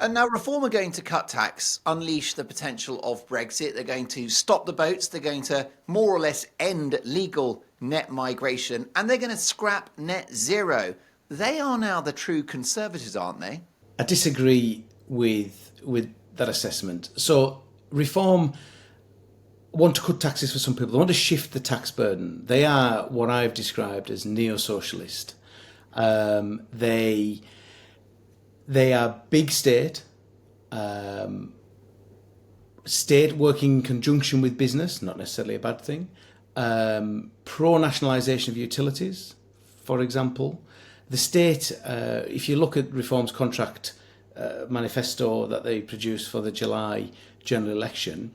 And now Reform are going to cut tax, unleash the potential of Brexit. They're going to stop the boats. They're going to more or less end legal net migration. And they're going to scrap net zero. They are now the true Conservatives, aren't they? I disagree with that assessment. So Reform want to cut taxes for some people. They want to shift the tax burden. They are what I've described as neo-socialist. They are big state, state working in conjunction with business, not necessarily a bad thing. Pro-nationalisation of utilities, for example. The state, if you look at Reform's contract manifesto that they produced for the July general election,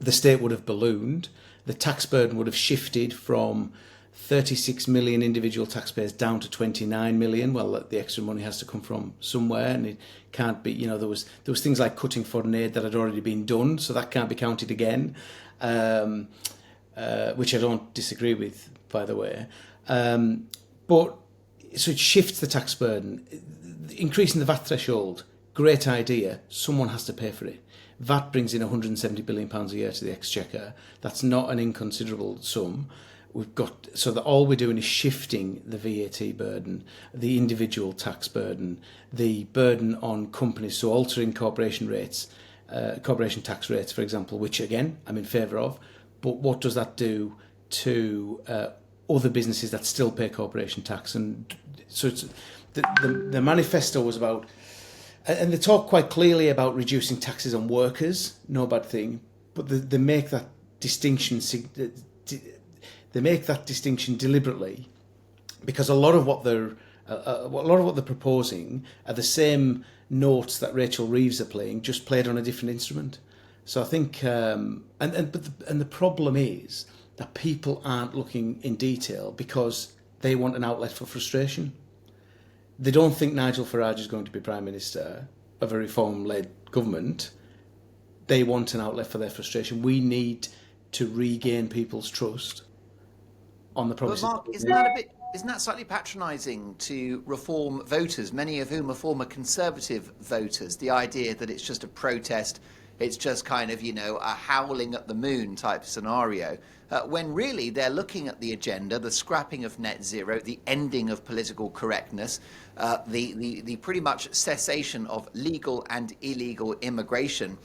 the state would have ballooned. The tax burden would have shifted from 36 million individual taxpayers down to 29 million. Well, the extra money has to come from somewhere, and it can't be, there was things like cutting foreign aid that had already been done, so that can't be counted again, which I don't disagree with, by the way. But so it shifts the tax burden. Increasing the VAT threshold, great idea. Someone has to pay for it. VAT brings in £170 billion a year to the Exchequer. That's not an inconsiderable sum. So that all we're doing is shifting the VAT burden, the individual tax burden, the burden on companies, so altering corporation tax rates, for example, which again I'm in favour of. But what does that do to other businesses that still pay corporation tax? And so the manifesto was about, and they talk quite clearly about reducing taxes on workers, no bad thing, but they make that distinction. They make that distinction deliberately, because a lot of what they're proposing are the same notes that Rachel Reeves are playing, just played on a different instrument. So I think, but the problem is that people aren't looking in detail because they want an outlet for frustration. They don't think Nigel Farage is going to be Prime Minister of a Reform-led government. They want an outlet for their frustration. We need to regain people's trust on the promises. But Mark, isn't that slightly patronising to Reform voters, many of whom are former Conservative voters? The idea that it's just a protest, it's just kind of, a howling at the moon type scenario, when really they're looking at the agenda, the scrapping of net zero, the ending of political correctness, the pretty much cessation of legal and illegal immigration.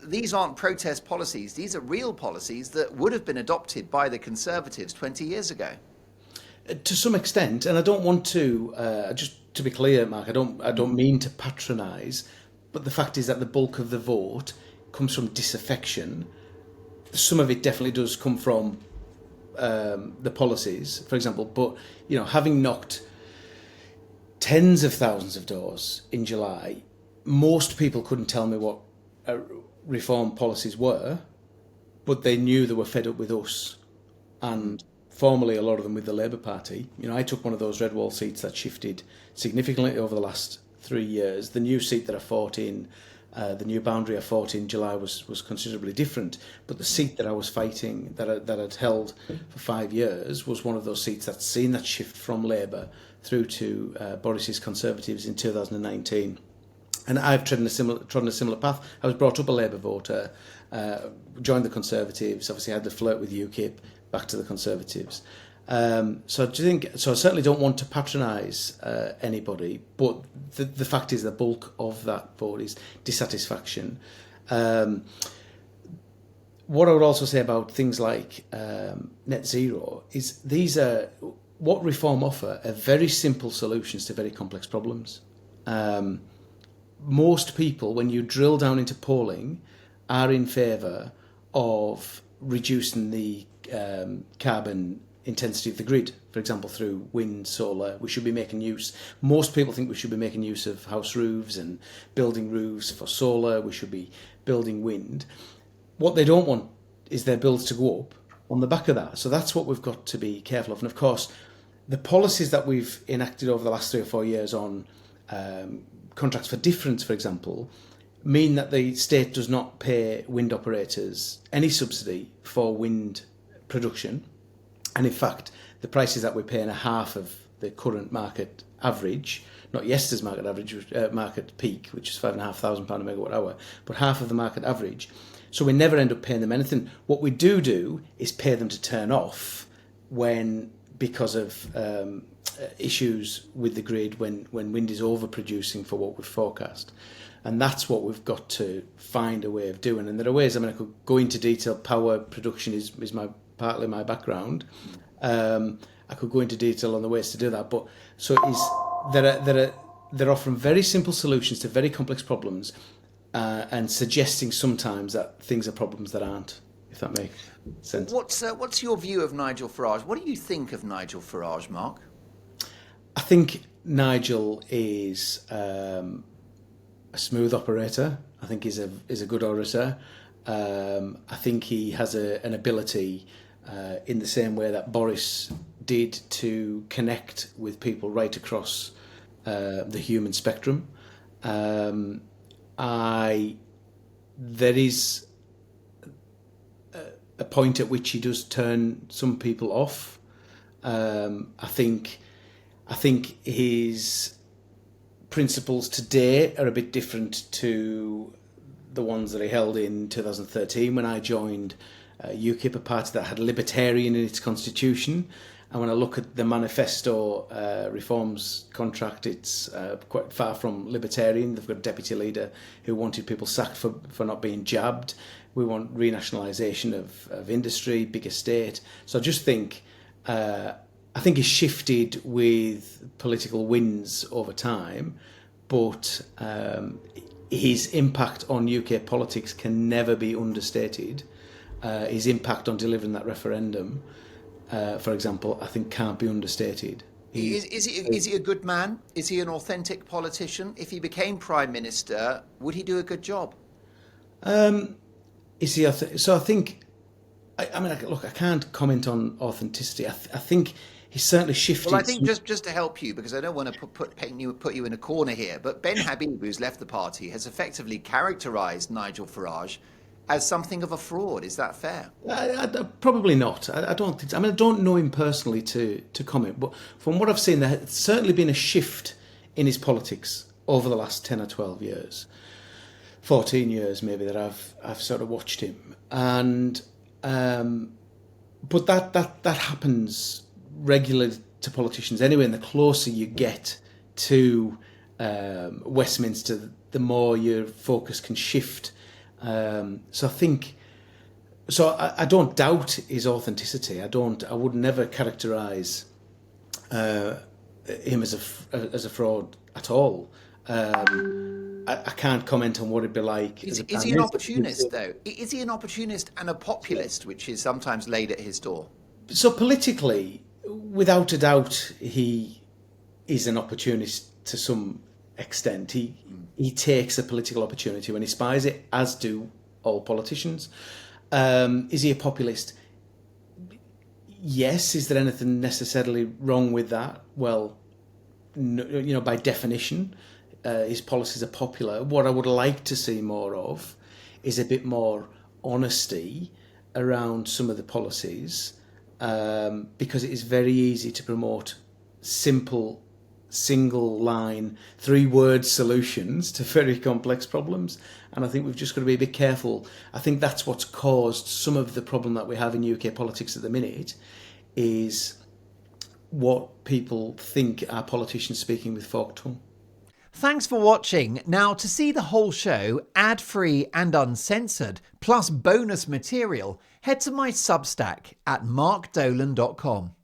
These aren't protest policies. These are real policies that would have been adopted by the Conservatives 20 years ago. To some extent, and I don't want to, just to be clear, Mark, I don't mean to patronise, but the fact is that the bulk of the vote comes from disaffection. Some of it definitely does come from the policies, for example, but, having knocked tens of thousands of doors in July, most people couldn't tell me what Reform policies were, but they knew they were fed up with us, and formerly a lot of them with the Labour Party. I took one of those red wall seats that shifted significantly over the last 3 years. The new seat that I fought in, the new boundary I fought in July was considerably different, but the seat that I was fighting, that I'd held for 5 years, was one of those seats that's seen that shift from Labour through to Boris's Conservatives in 2019. And I've trodden a similar path. I was brought up a Labour voter, joined the Conservatives, obviously had the flirt with UKIP, back to the Conservatives. So I certainly don't want to patronise anybody, but the fact is the bulk of that vote is dissatisfaction. What I would also say about things like net zero is these are what Reform offer are very simple solutions to very complex problems. Most people, when you drill down into polling, are in favour of reducing the carbon intensity of the grid, for example, through wind, solar. We should be making use. Most people think we should be making use of house roofs and building roofs for solar. We should be building wind. What they don't want is their bills to go up on the back of that. So that's what we've got to be careful of. And of course, the policies that we've enacted over the last 3 or 4 years on contracts for difference, for example, mean that the state does not pay wind operators any subsidy for wind production. And in fact, the prices that we're paying are half of the current market average, not yesterday's market average, market peak, which is £5,500 a megawatt hour, but half of the market average. So we never end up paying them anything. What we do is pay them to turn off because of issues with the grid, when wind is overproducing for what we've forecast. And that's what we've got to find a way of doing. And there are ways, I could go into detail. Power production is partly my background. I could go into detail on the ways to do that. But so it is, they're offering very simple solutions to very complex problems, and suggesting sometimes that things are problems that aren't, if that makes sense. What's your view of Nigel Farage? What do you think of Nigel Farage, Mark? I think Nigel is a smooth operator. I think he's a good orator. I think he has an ability, in the same way that Boris did, to connect with people right across the human spectrum. There is a point at which he does turn some people off. I think his principles today are a bit different to the ones that he held in 2013 when I joined UKIP, a party that had libertarian in its constitution. And when I look at the manifesto reforms contract, it's quite far from libertarian. They've got a deputy leader who wanted people sacked for not being jabbed. We want renationalisation of industry, bigger state. So I just think, I think he's shifted with political winds over time, but his impact on UK politics can never be understated. His impact on delivering that referendum, for example, I think can't be understated. Is he a good man? Is he an authentic politician? If he became Prime Minister, would he do a good job? Is he? So I think, look, I can't comment on authenticity. I think he's certainly shifted. Well, I think just to help you, because I don't want to put you in a corner here, but Ben Habib, who's left the party, has effectively characterised Nigel Farage as something of a fraud. Is that fair? Probably not. I don't think so. I don't know him personally to comment, but from what I've seen, there has certainly been a shift in his politics over the last 10 or 12 years, 14 years maybe, that I've sort of watched him. And but that happens regularly to politicians anyway, and the closer you get to Westminster, the more your focus can shift. So I think, I don't doubt his authenticity. I would never characterise him as a fraud at all. I can't comment on what it'd be like. Is he an opportunist, though? Is he an opportunist and a populist, which is sometimes laid at his door? So politically, without a doubt, he is an opportunist to some extent. He takes a political opportunity when he spies it, as do all politicians. Is he a populist? Yes. Is there anything necessarily wrong with that? Well, no, by definition, his policies are popular. What I would like to see more of is a bit more honesty around some of the policies, because it is very easy to promote simple, single line, 3-word solutions to very complex problems. And I think we've just got to be a bit careful. I think that's what's caused some of the problem that we have in UK politics at the minute, is what people think are politicians speaking with forked tongue. Thanks for watching. Now, to see the whole show, ad-free and uncensored, plus bonus material, head to my Substack at markdolan.com.